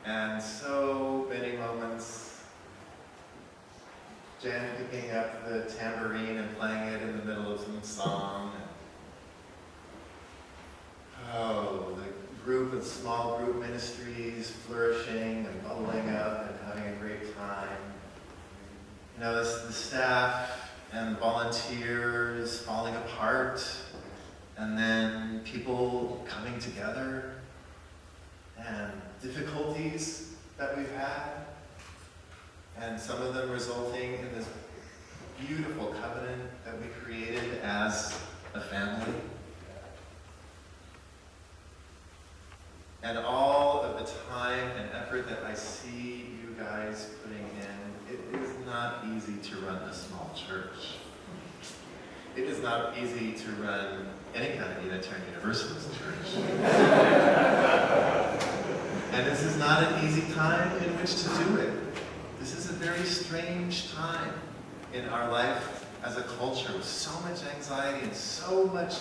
And so many moments, Jan picking up the tambourine and playing it in the middle of some song. Oh, the group of small group ministries flourishing and bubbling up and having a great time. You know, the staff and volunteers falling apart, and then people coming together, and difficulties that we've had, and some of them resulting in this beautiful covenant that we created as a family. And all of the time and effort that I see you guys putting in, it is not easy to run a small church. It is not easy to run any kind of Unitarian Universalist church. And this is not an easy time in which to do it. This is a very strange time in our life as a culture with so much anxiety and so much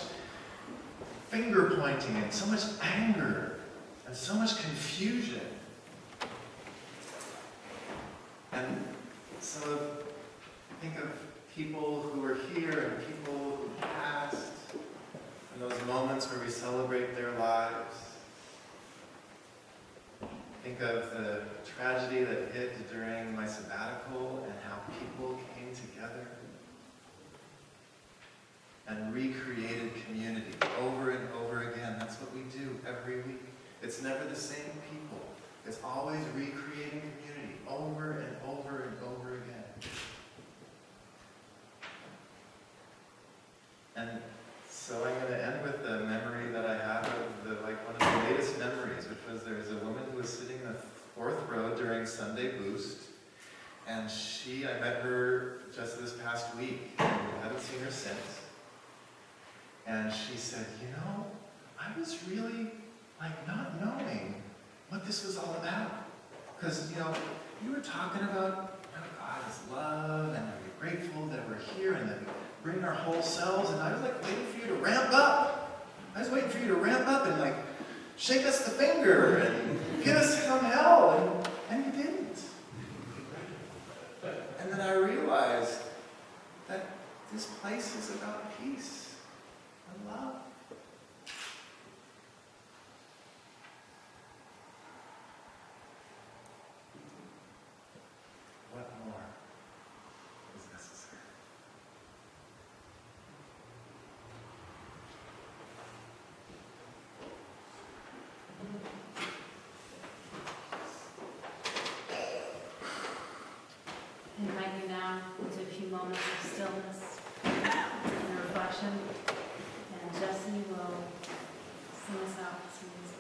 finger pointing and so much anger and so much confusion. And so think of people who are here and people who passed, and those moments where we celebrate their lives. Think of the tragedy that hit during my sabbatical and how people came together and recreated community over and over again. That's what we do every week. It's never the same people. It's always recreating community over and over and over again. And so I'm going to end with the memory that I have of one of the latest memories, which was there was a woman who was sitting in the fourth row during Sunday Boost, and I met her just this past week, and we haven't seen her since. And she said, you know, I was really not knowing what this was all about. Because, you were talking about God is love, and we're grateful that we're here, and that we bring our whole selves, and I was waiting for you to ramp up. I was waiting for you to ramp up and shake us the finger and give us some hell, and you didn't. And then I realized that this place is about peace and love. What more is necessary? I invite you now into a few moments of stillness and reflection, and Jesse will sing us out with some music.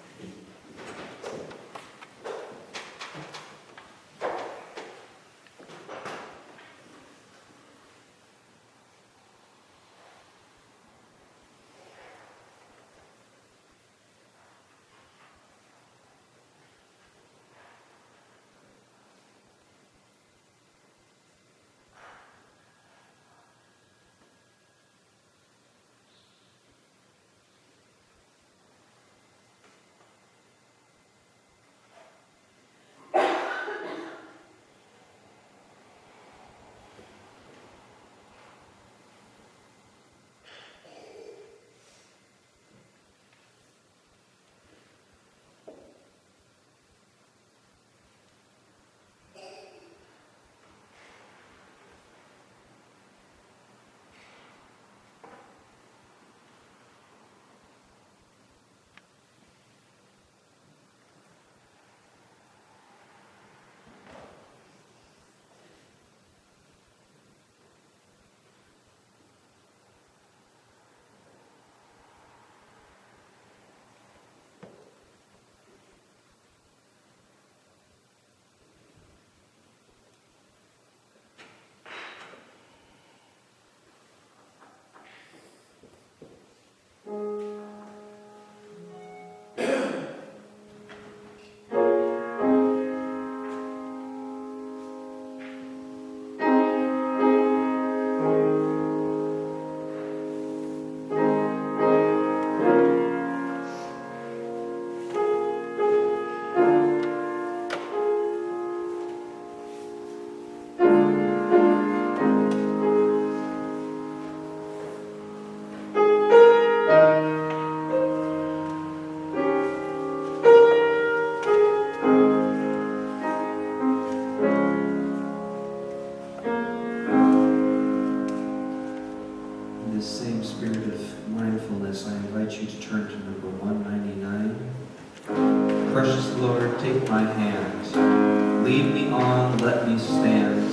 Precious Lord, take my hand. Lead me on, let me stand.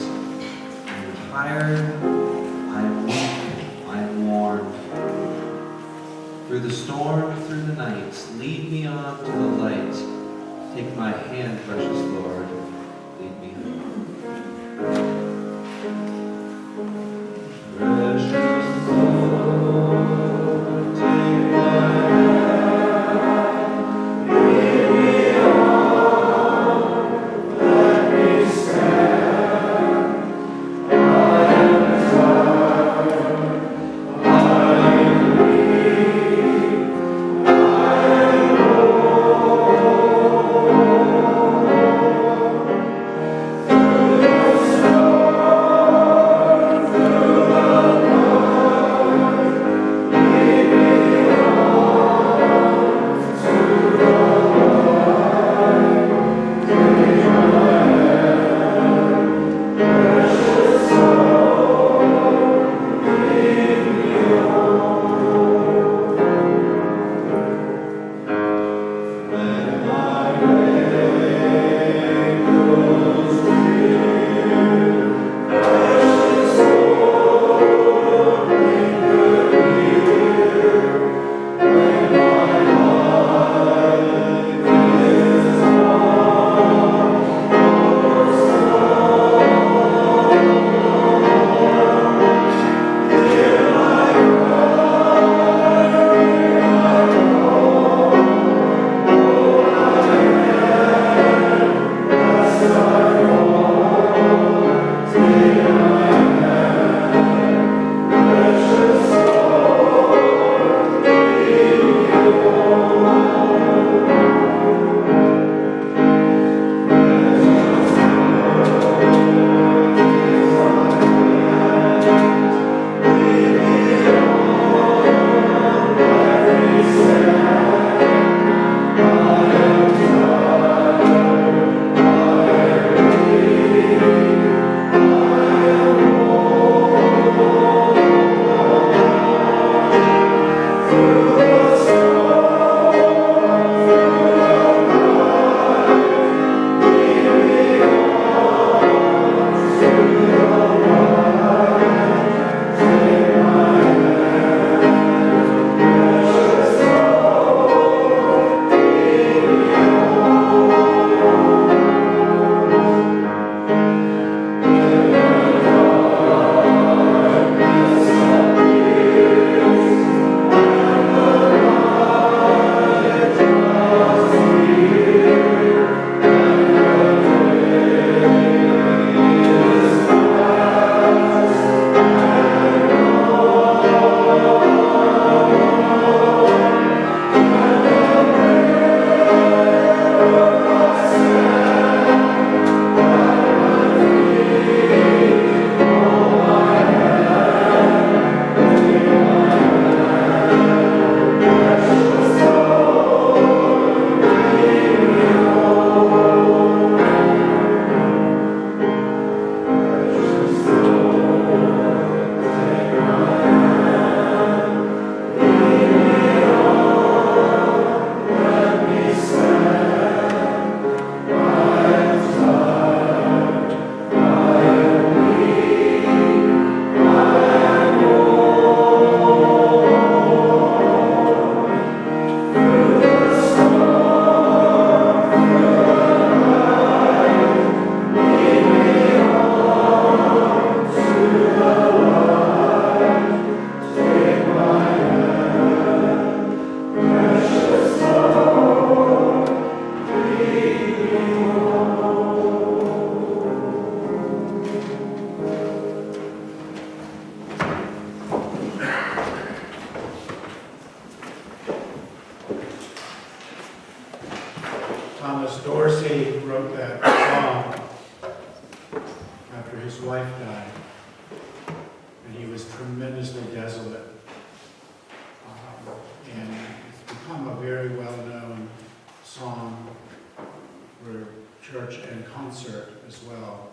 I'm tired, I'm weak, I'm worn. Through the storm, through the night, lead me on to the light. Take my hand, precious Lord, lead me home. Precious Lord, take my hand, lead me on, let me stand. I am tired, I am weak, I am Thomas Dorsey wrote that song after his wife died, and he was tremendously desolate. And it's become a very well-known song for church and concert as well.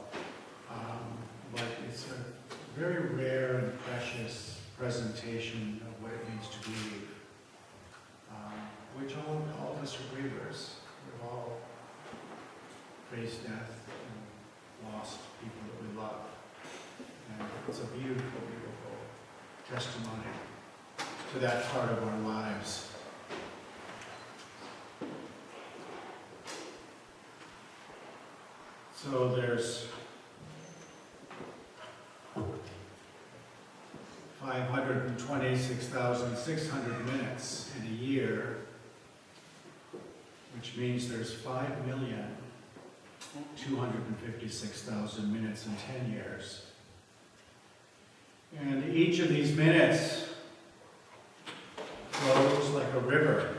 But it's a very rare and precious presentation of what it means to grieve, which all of us are grievers. We've all faced death and lost people that we love. And it's a beautiful, beautiful testimony to that part of our lives. So there's 526,600 minutes in a year, which means there's 5,256,000 minutes in 10 years. And each of these minutes flows like a river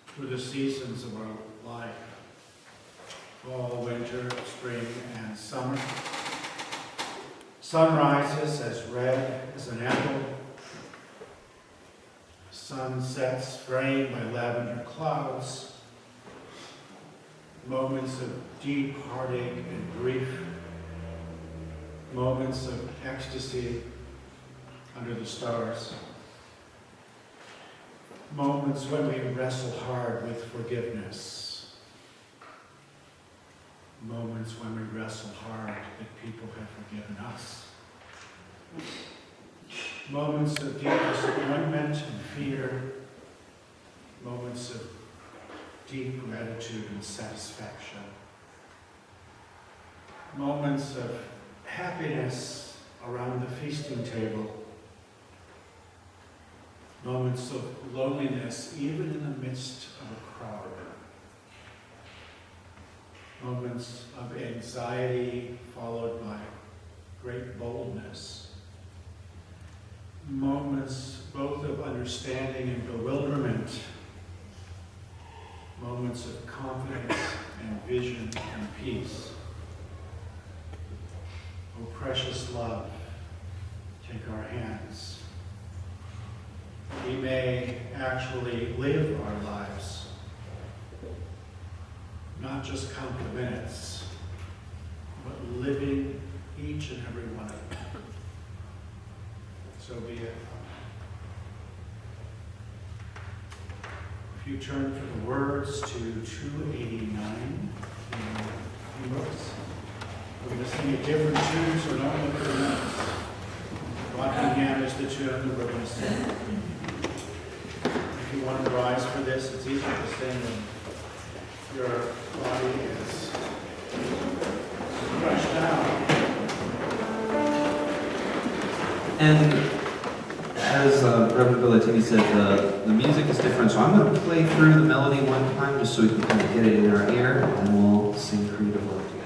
through the seasons of our life. Fall, winter, spring, and summer. Sun rises as red as an apple. Sun sets framed by lavender clouds. Moments of deep heartache and grief. Moments of ecstasy under the stars. Moments when we wrestle hard with forgiveness. Moments when we wrestle hard that people have forgiven us. Moments of deep disappointment and fear. Moments of deep gratitude and satisfaction. Moments of happiness around the feasting table. Moments of loneliness even in the midst of a crowd. Moments of anxiety followed by great boldness. Moments both of understanding and bewilderment. Moments of confidence and vision and peace. Oh, precious love, take our hands. We may actually live our lives, not just count the minutes, but living each and every one of them. So be it. If you turn for the words to 289 in your books, we're going to sing a different tune, so don't look at the notes. Rockingham is the tune that we're going to sing. If you want to rise for this, it's easier to sing when your body is crushed down. And as Reverend Belletini said, the music is different, so I'm going to play through the melody one time just so we can kind of get it in our ear, and we'll sing Creative Love together.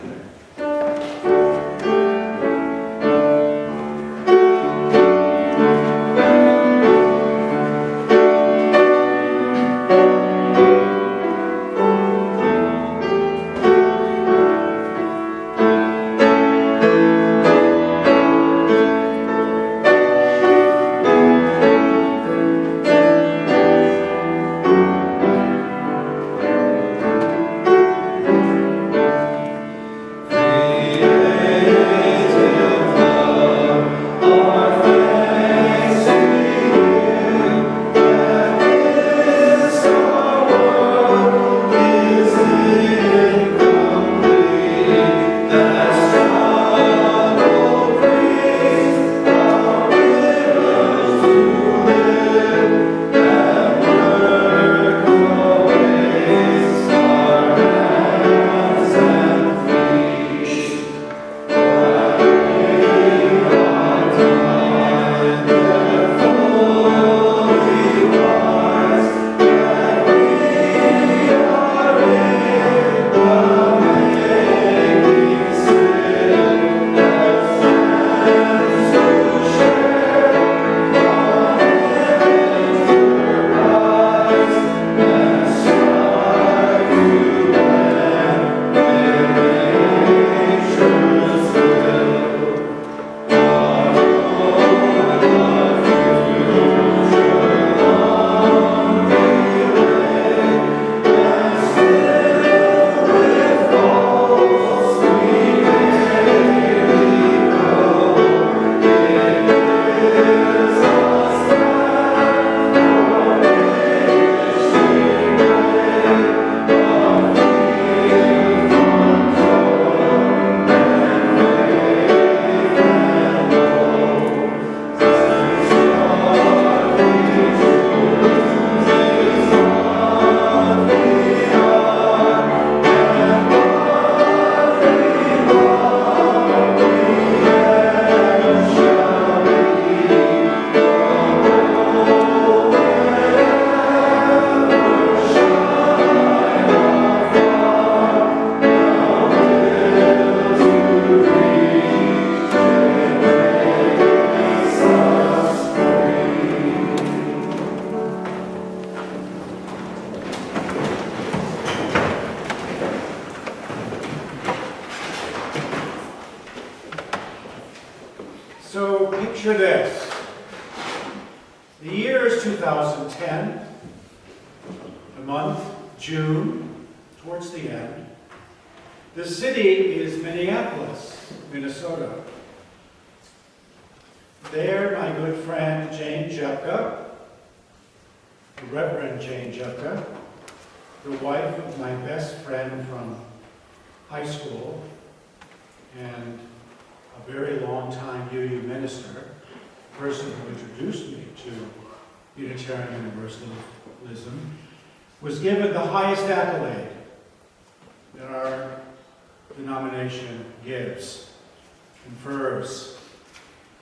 picture this. The year is 2010, the month, June, towards the end. The city is Minneapolis, Minnesota. There, my good friend Jane Jepka, the Reverend Jane Jepka, the wife of my best friend from high school and a very long time UU minister, the person who introduced me to Unitarian Universalism, was given the highest accolade that our denomination gives, confers,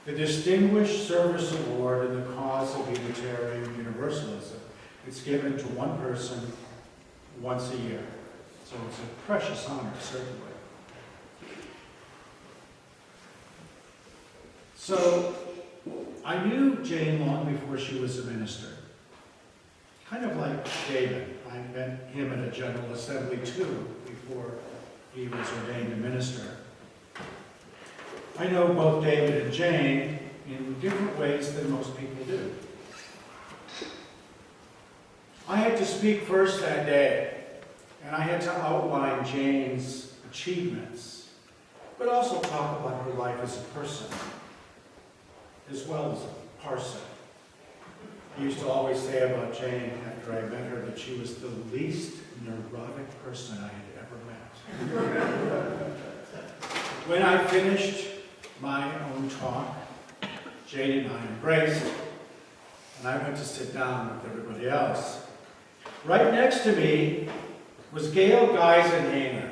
the Distinguished Service Award in the cause of Unitarian Universalism. It's given to one person once a year, so it's a precious honor, certainly. So, I knew Jane long before she was a minister. Kind of like David. I met him at a General Assembly too, before he was ordained a minister. I know both David and Jane in different ways than most people do. I had to speak first that day, and I had to outline Jane's achievements, but also talk about her life as a person, as well as a parson. I used to always say about Jane after I met her that she was the least neurotic person I had ever met. When I finished my own talk, Jane and I embraced, and I went to sit down with everybody else. Right next to me was Gail Geisenhainer,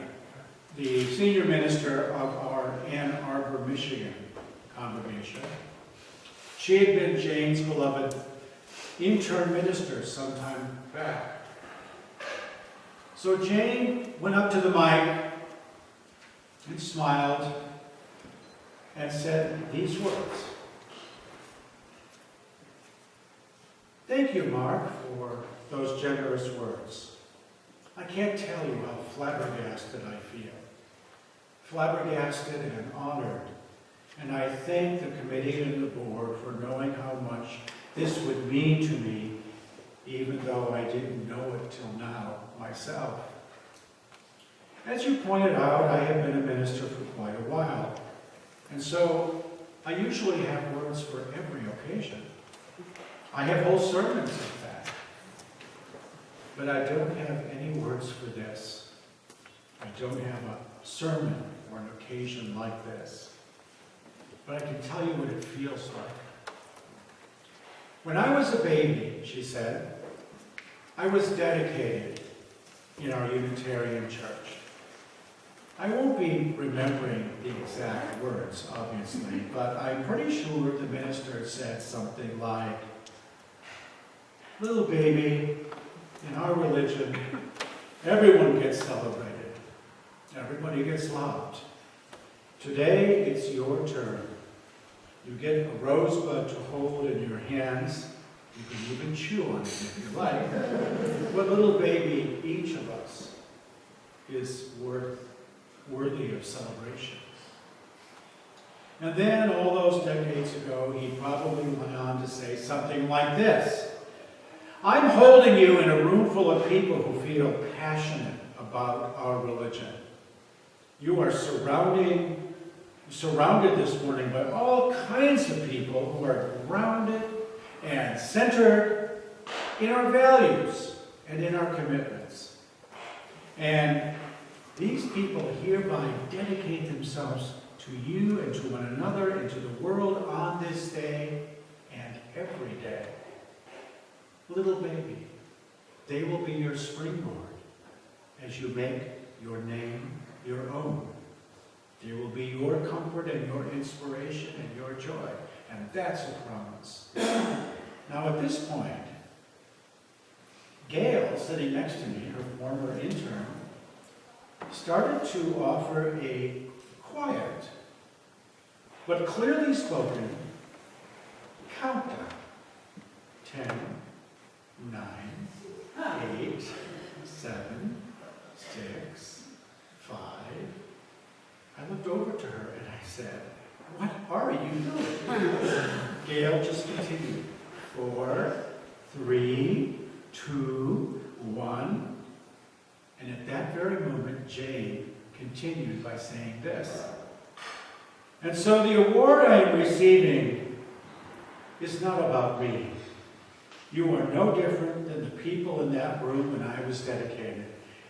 the senior minister of our Ann Arbor, Michigan congregation. She had been Jane's beloved intern minister sometime back. So Jane went up to the mic and smiled and said these words. Thank you, Mark, for those generous words. I can't tell you how flabbergasted I feel. Flabbergasted and honored. And I thank the committee and the board for knowing how much this would mean to me, even though I didn't know it till now myself. As you pointed out, I have been a minister for quite a while. And so I usually have words for every occasion. I have whole sermons, in fact. But I don't have any words for this. I don't have a sermon or an occasion like this. But I can tell you what it feels like. When I was a baby, she said, I was dedicated in our Unitarian church. I won't be remembering the exact words, obviously, but I'm pretty sure the minister said something like, little baby, in our religion, everyone gets celebrated. Everybody gets loved. Today, it's your turn. You get a rosebud to hold in your hands. You can even chew on it if you like. But little baby, each of us is worthy of celebration. And then, all those decades ago, he probably went on to say something like this. I'm holding you in a room full of people who feel passionate about our religion. You are surrounded this morning by all kinds of people who are grounded and centered in our values and in our commitments. And these people hereby dedicate themselves to you and to one another and to the world on this day and every day. Little baby, they will be your springboard as you make your name your own. They will be your comfort and your inspiration and your joy. And that's a promise. Now at this point, Gail, sitting next to me, her former intern, started to offer a quiet but clearly spoken countdown. 10, 9, 8, 7, 6, 5. I looked over to her and I said, what are you doing? Gail just continued. 4, 3, 2, 1. And at that very moment, Jane continued by saying this. And so the award I am receiving is not about me. You are no different than the people in that room when I was dedicated.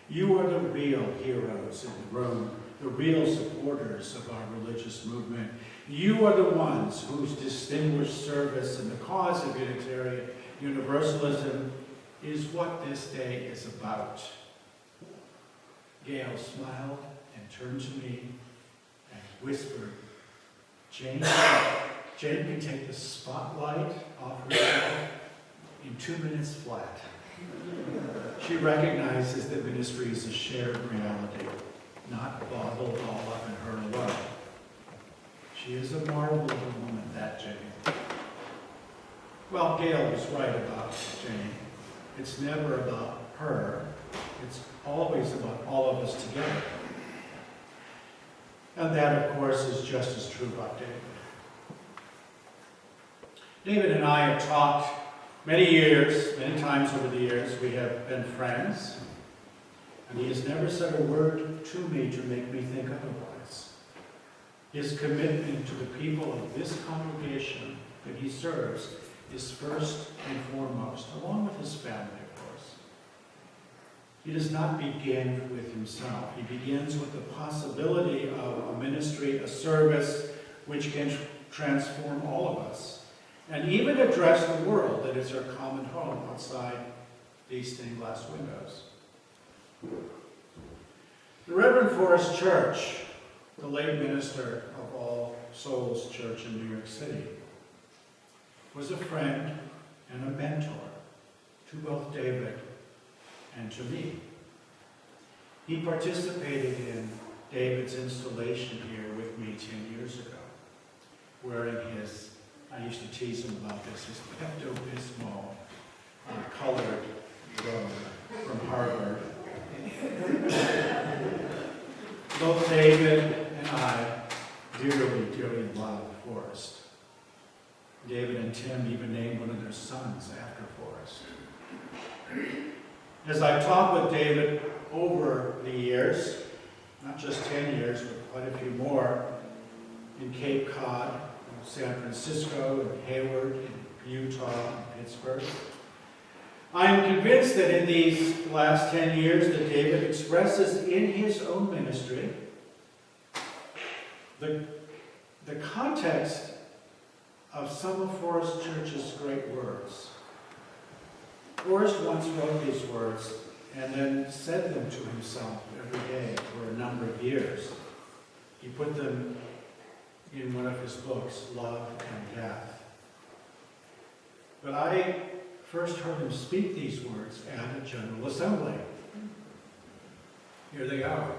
You are the real heroes in the room, the real supporters of our religious movement. You are the ones whose distinguished service in the cause of Unitarian Universalism is what this day is about. Gail smiled and turned to me and whispered, Jane can take the spotlight off herself in 2 minutes flat. She recognizes that ministry is a shared reality, not bottled all up in her alone. She is a marvel of a woman, that Jane. Well, Gail was right about Jane. It's never about her. It's always about all of us together. And that, of course, is just as true about David. David and I have talked many times over the years. We have been friends. And he has never said a word to me to make me think otherwise. His commitment to the people of this congregation that he serves is first and foremost, along with his family, of course. He does not begin with himself. He begins with the possibility of a ministry, a service, which can transform all of us, and even address the world that is our common home outside these stained glass windows. The Reverend Forrest Church, the late minister of All Souls Church in New York City, was a friend and a mentor to both David and to me. He participated in David's installation here with me 10 years ago, wearing his, I used to tease him about this, his Pepto-Bismol colored robe from Harvard. Both David and I dearly, dearly love Forrest. David and Tim even named one of their sons after Forrest. As I talked with David over the years, not just 10 years, but quite a few more, in Cape Cod, in San Francisco, in Hayward, in Utah, in Pittsburgh, I am convinced that in these last 10 years that David expresses in his own ministry the context of some of Forrest Church's great words. Forrest once wrote these words and then said them to himself every day for a number of years. He put them in one of his books, Love and Death. But I first heard him speak these words at a General Assembly. Here they are.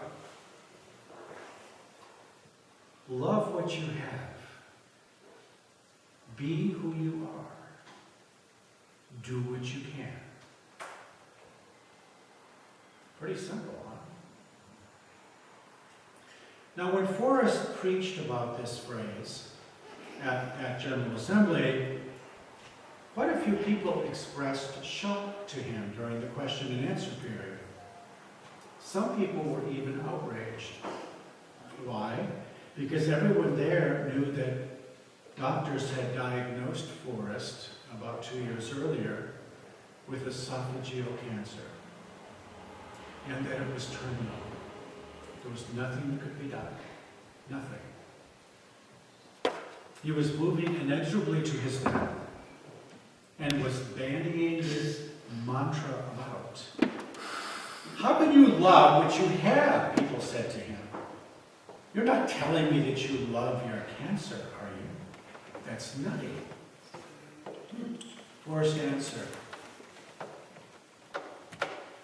Love what you have. Be who you are. Do what you can. Pretty simple, huh? Now, when Forrest preached about this phrase at General Assembly, quite a few people expressed shock to him during the question and answer period. Some people were even outraged. Why? Because everyone there knew that doctors had diagnosed Forrest about 2 years earlier with esophageal cancer, and that it was terminal. There was nothing that could be done. Nothing. He was moving inexorably to his death and was bandying this mantra about. How can you love what you have? People said to him. You're not telling me that you love your cancer, are you? That's nutty. Forrest answered,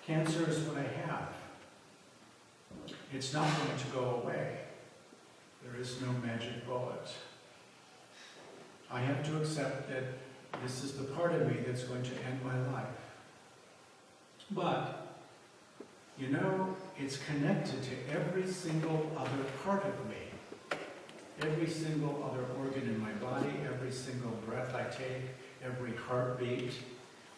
cancer is what I have. It's not going to go away. There is no magic bullet. I have to accept that this is the part of me that's going to end my life. But, you know, it's connected to every single other part of me. every single other organ in my body, every single breath I take, every heartbeat,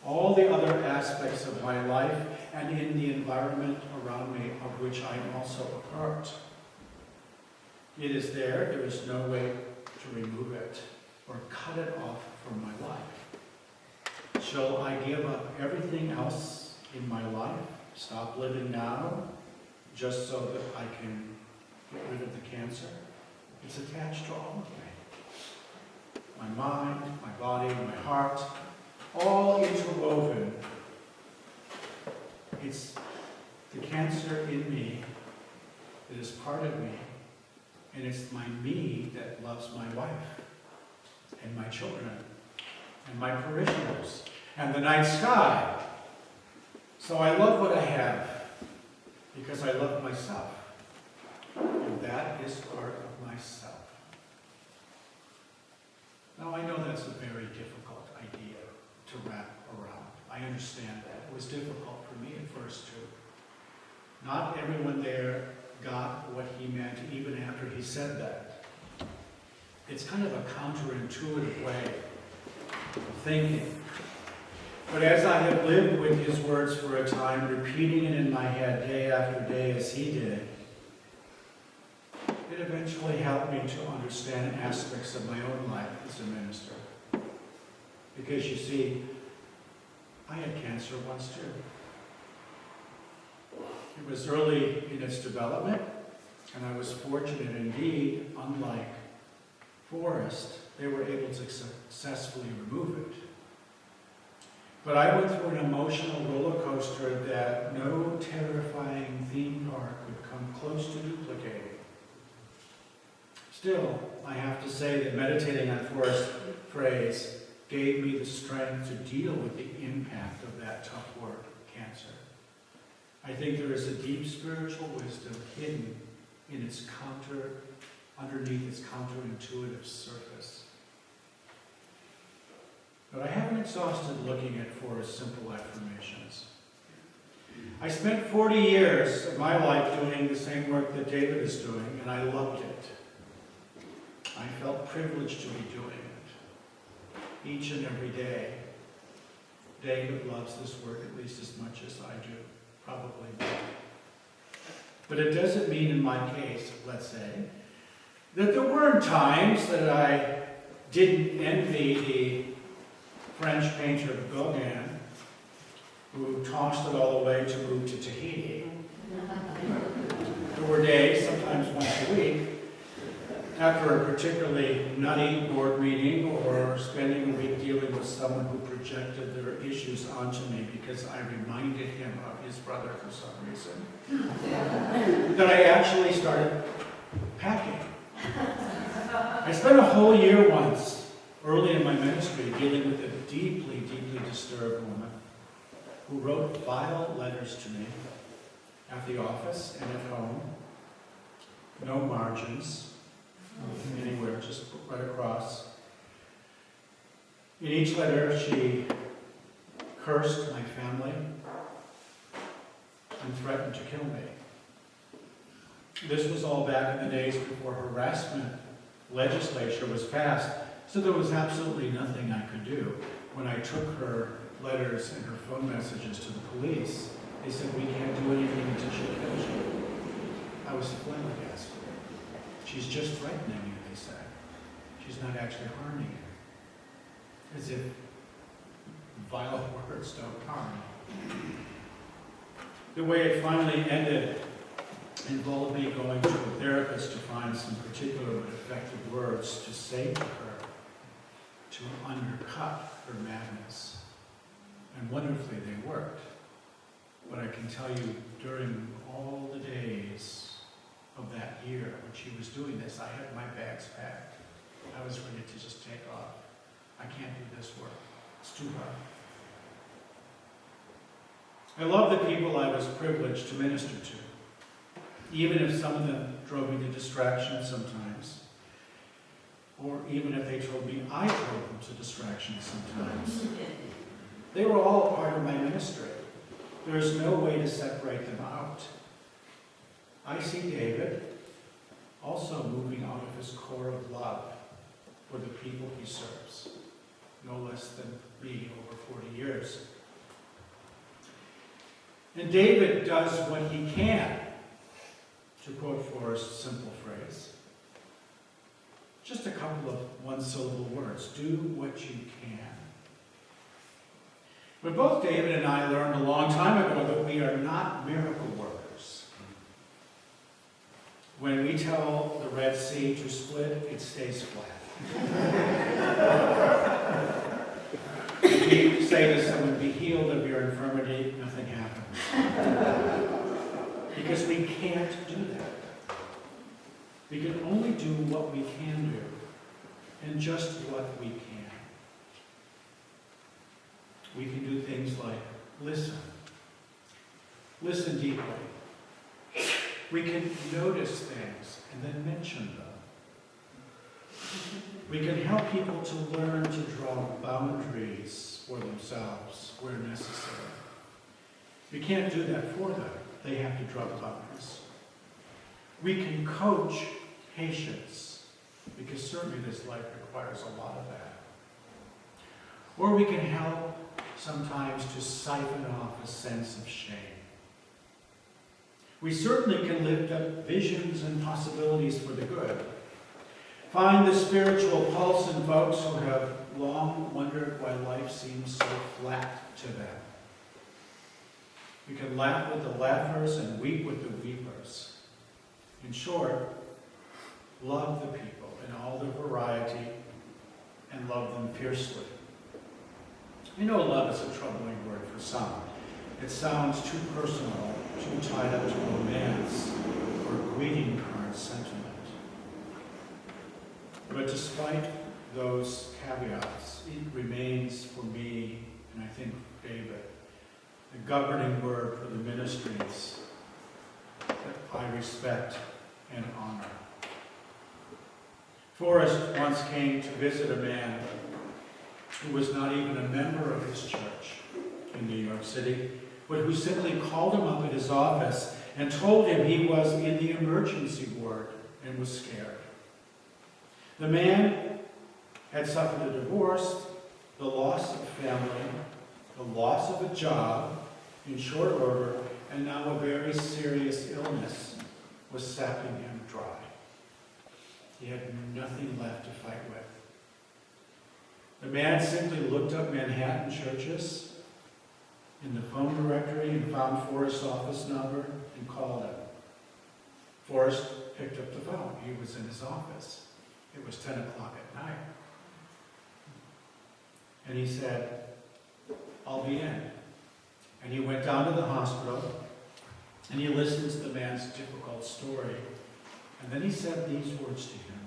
all the other aspects of my life and in the environment around me of which I am also a part. It is there. There is no way to remove it or cut it off from my life. Shall I give up everything else in my life, stop living now, just so that I can get rid of the cancer? It's attached to all of me. My mind, my body, my heart, all interwoven. It's the cancer in me that is part of me, and it's my me that loves my wife and my children and my parishioners and the night sky. So I love what I have because I love myself, and that is part of myself. Now I know that's a very difficult idea to wrap around. I understand that. It was difficult for me at first too. Not everyone there got what he meant even after he said that. It's kind of a counterintuitive way of thinking. But as I have lived with his words for a time, repeating it in my head day after day as he did, it eventually helped me to understand aspects of my own life as a minister. Because you see, I had cancer once too. It was early in its development, and I was fortunate indeed, unlike Forrest, they were able to successfully remove it. But I went through an emotional roller coaster that no terrifying theme park would come close to duplicating. Still, I have to say that meditating on Forrest's phrase gave me the strength to deal with the impact of that tough work, cancer. I think there is a deep spiritual wisdom hidden in its underneath its counterintuitive surface. But I haven't exhausted looking at Forrest's simple affirmations. I spent 40 years of my life doing the same work that David is doing, and I loved it. I felt privileged to be doing it each and every day. David loves this work at least as much as I do, probably more. But it doesn't mean in my case, let's say, that there weren't times that I didn't envy the French painter Gauguin, who tossed it all away to move to Tahiti. There were days, sometimes once a week, after a particularly nutty board meeting or spending a week dealing with someone who projected their issues onto me because I reminded him of his brother for some reason, that I actually started packing. I spent a whole year once, early in my ministry, dealing with a deeply, deeply disturbed woman who wrote vile letters to me at the office and at home. No margins anywhere, just right across. In each letter, she cursed my family and threatened to kill me. This was all back in the days before harassment legislation was passed, so there was absolutely nothing I could do. When I took her letters and her phone messages to the police, they said, "We can't do anything until she kills you." I was flabbergasted. "She's just threatening you," they said. "She's not actually harming you." As if vile words don't harm. The way it finally ended involved me going to a therapist to find some particular but effective words to say to her, to undercut her madness. And wonderfully they worked. But I can tell you, during all the days of that year when she was doing this, I had my bags packed. I was ready to just take off. I can't do this work. It's too hard. I love the people I was privileged to minister to, even if some of them drove me to distraction sometimes, or even if they told me I drove them to distraction sometimes. They were all a part of my ministry. There's no way to separate them out. I see David, also moving out of his core of love for the people he serves, no less than me over 40 years. And David does what he can, to quote Forrest's simple phrase. Just a couple of one-syllable words. Do what you can. But both David and I learned a long time ago that we are not miracle workers. When we tell the Red Sea to split, it stays flat. If we say to someone, be healed of your infirmity, nothing happens. Because we can't do that. We can only do what we can do, and just what we can. We can do things like listen. Listen deeply. We can notice things and then mention them. We can help people to learn to draw boundaries for themselves where necessary. We can't do that for them. They have to draw boundaries. We can coach patience, because certainly this life requires a lot of that. Or we can help sometimes to siphon off a sense of shame. We certainly can lift up visions and possibilities for the good. Find the spiritual pulse in folks who have long wondered why life seems so flat to them. We can laugh with the laughers and weep with the weepers. In short, love the people in all their variety and love them fiercely. You know, love is a troubling word for some. It sounds too personal, too tied up to romance or greeting card sentiment. But despite those caveats, it remains for me, and I think for David, the governing word for the ministries that I respect and honor. Forrest once came to visit a man who was not even a member of his church in New York City, but who simply called him up at his office and told him he was in the emergency ward and was scared. The man had suffered a divorce, the loss of family, the loss of a job in short order, and now a very serious illness was sapping him dry. He had nothing left to fight with. The man simply looked up Manhattan churches in the phone directory and found Forrest's office number and called him. Forrest picked up the phone. He was in his office. It was 10 o'clock at night. And he said, I'll be in. And he went down to the hospital, and he listened to the man's difficult story. And then he said these words to him.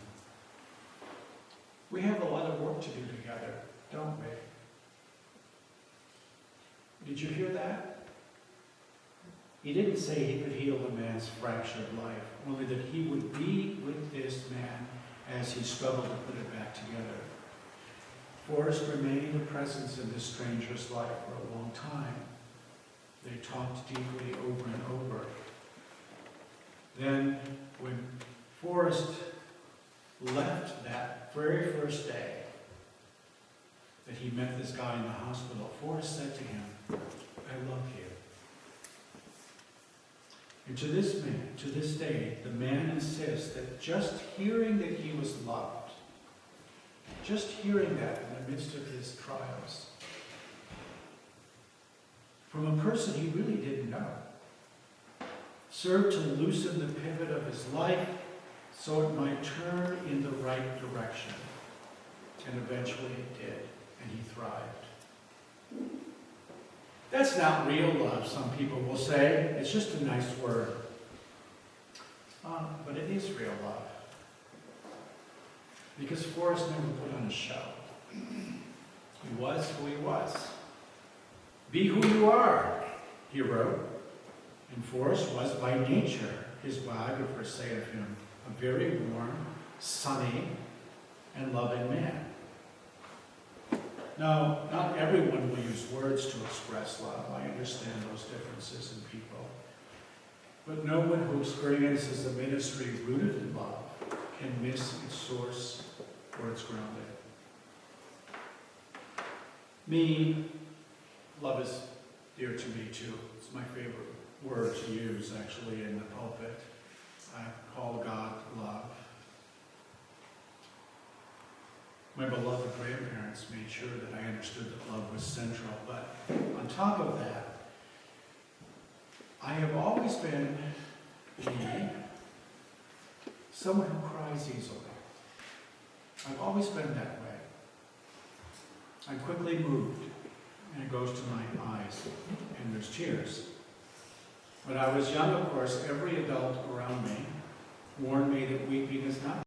We have a lot of work to do together, don't we? Did you hear that? He didn't say he could heal the man's fractured life, only that he would be with this man as he struggled to put it back together. Forrest remained a presence in this stranger's life for a long time. They talked deeply over and over. Then, when Forrest left that very first day that he met this guy in the hospital, Forrest said to him, I love you. And to this day, the man insists that just hearing that he was loved, just hearing that in the midst of his trials, from a person he really didn't know, served to loosen the pivot of his life so it might turn in the right direction. And eventually it did, and he thrived. That's not real love, some people will say. It's just a nice word. But it is real love. Because Forrest never put on a show. He was who he was. Be who you are, he wrote. And Forrest was by nature, his biographers say of him, a very warm, sunny, and loving man. Now, not everyone will use words to express love. I understand those differences in people. But no one who experiences a ministry rooted in love can miss its source or its grounding. Me, love is dear to me too. It's my favorite word to use actually in the pulpit. I call God love. My beloved grandparents made sure that I understood that love was central, but on top of that, I have always been me, someone who cries easily. I've always been that way. I'm quickly moved, and it goes to my eyes, and there's tears. When I was young, of course, every adult around me warned me that weeping is not